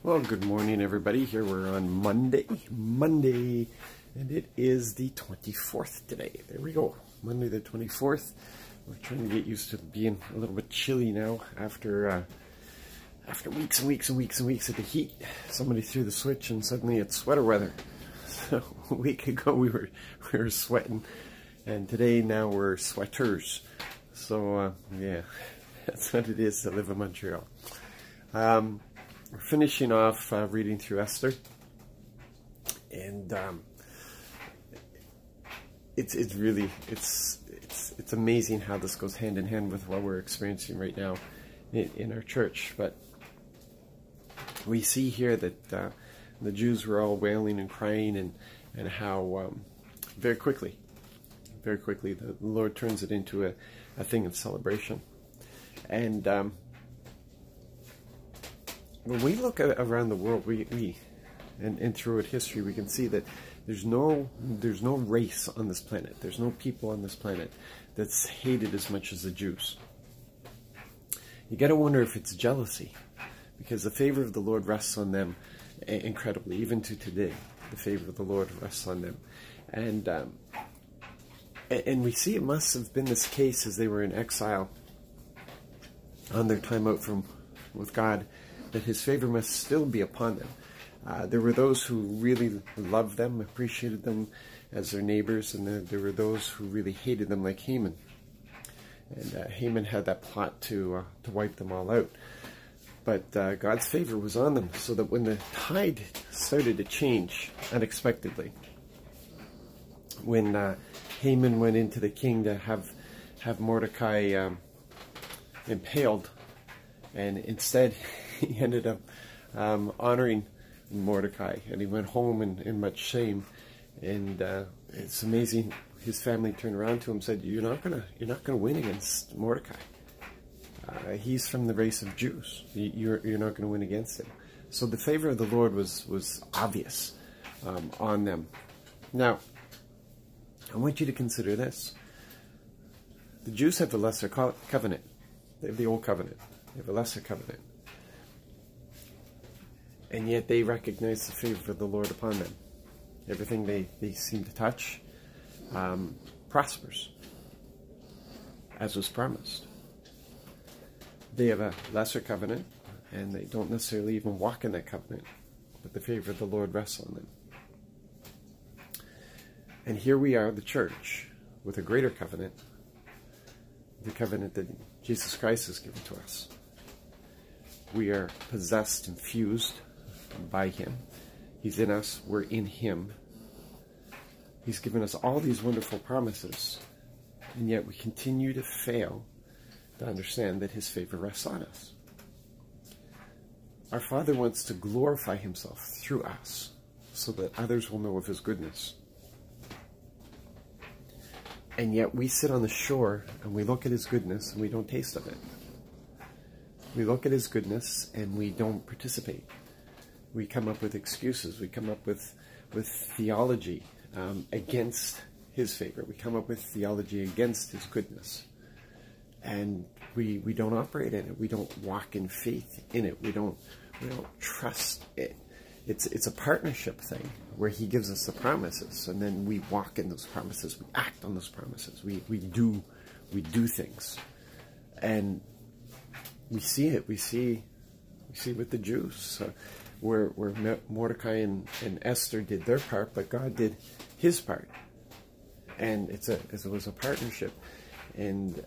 Well, good morning, everybody. Here we're on Monday, and it is the 24th today. There we go, Monday the 24th. We're trying to get used to being a little bit chilly now after weeks and weeks and weeks and weeks of the heat. Somebody threw the switch and suddenly it's sweater weather. So a week ago we were sweating, and today now we're sweaters. So yeah, that's what it is to live in Montreal. We're finishing off reading through Esther, and it's really amazing how this goes hand in hand with what we're experiencing right now in our church. But we see here that the Jews were all wailing and crying, and how very quickly the Lord turns it into a thing of celebration. And when we look around the world, and throughout history, we can see that there's no race on this planet. There's no people on this planet that's hated as much as the Jews. You got to wonder if it's jealousy, because the favor of the Lord rests on them incredibly. Even to today, the favor of the Lord rests on them, and we see it must have been this case as they were in exile on their time out with God, that His favor must still be upon them. There were those who really loved them, appreciated them as their neighbors, and there were those who really hated them, like Haman. And Haman had that plot to wipe them all out. But God's favor was on them, so that when the tide started to change unexpectedly, when Haman went into the king to have Mordecai impaled, and instead he ended up honoring Mordecai, and he went home in much shame. And it's amazing. His family turned around to him and said, "You're not gonna win against Mordecai. He's from the race of Jews. You're not gonna win against him." So the favor of the Lord was obvious on them. Now, I want you to consider this: the Jews have the lesser covenant. They have the old covenant. They have a lesser covenant. And yet they recognize the favor of the Lord upon them. Everything they seem to touch prospers, as was promised. They have a lesser covenant, and they don't necessarily even walk in that covenant, but the favor of the Lord rests on them. And here we are, the church, with a greater covenant, the covenant that Jesus Christ has given to us. We are possessed and fused by Him. He's in us, we're in Him. He's given us all these wonderful promises, and yet we continue to fail to understand that His favor rests on us. Our Father wants to glorify Himself through us, so that others will know of His goodness. And yet we sit on the shore and we look at His goodness and we don't taste of it. We look at His goodness and we don't participate. We come up with excuses. We come up with theology against His favor. We come up with theology against His goodness. And we don't operate in it. We don't walk in faith in it. We don't trust it. It's a partnership thing where He gives us the promises, and then we walk in those promises. We act on those promises. We do things, and we see it. We see with the Jews where Mordecai and Esther did their part, but God did His part, and it was a partnership, and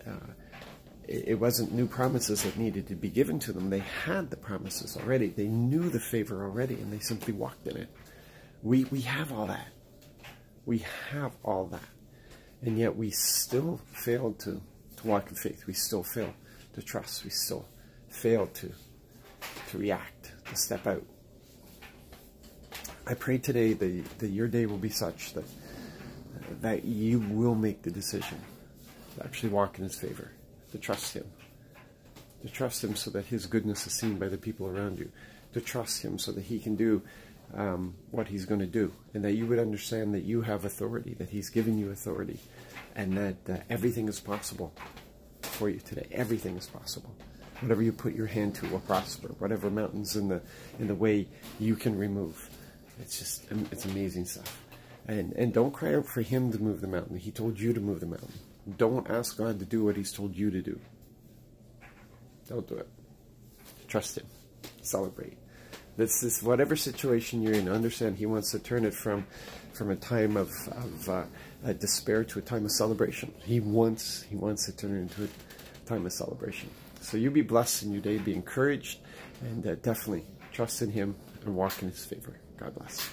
it wasn't new promises that needed to be given to them. They had the promises already. They knew the favor already, and they simply walked in it. We have all that. We have all that. And yet we still fail to walk in faith. We still fail to trust. We still fail to react, to step out. I pray today that your day will be such that you will make the decision to actually walk in His favor. To trust Him. To trust Him so that His goodness is seen by the people around you. To trust Him so that He can do what He's going to do. And that you would understand that you have authority. That He's given you authority. And that everything is possible for you today. Everything is possible. Whatever you put your hand to will prosper. Whatever mountains in the way you can remove. It's amazing stuff. And don't cry out for him to move the mountain. He told you to move the mountain. Don't ask God to do what he's told you to do. Don't do it. Trust him. Celebrate. This is whatever situation you're in. Understand he wants to turn it from a time of despair to a time of celebration. He wants to turn it into a time of celebration. So you be blessed in your day. Be encouraged. And definitely trust in him and walk in his favor. God bless.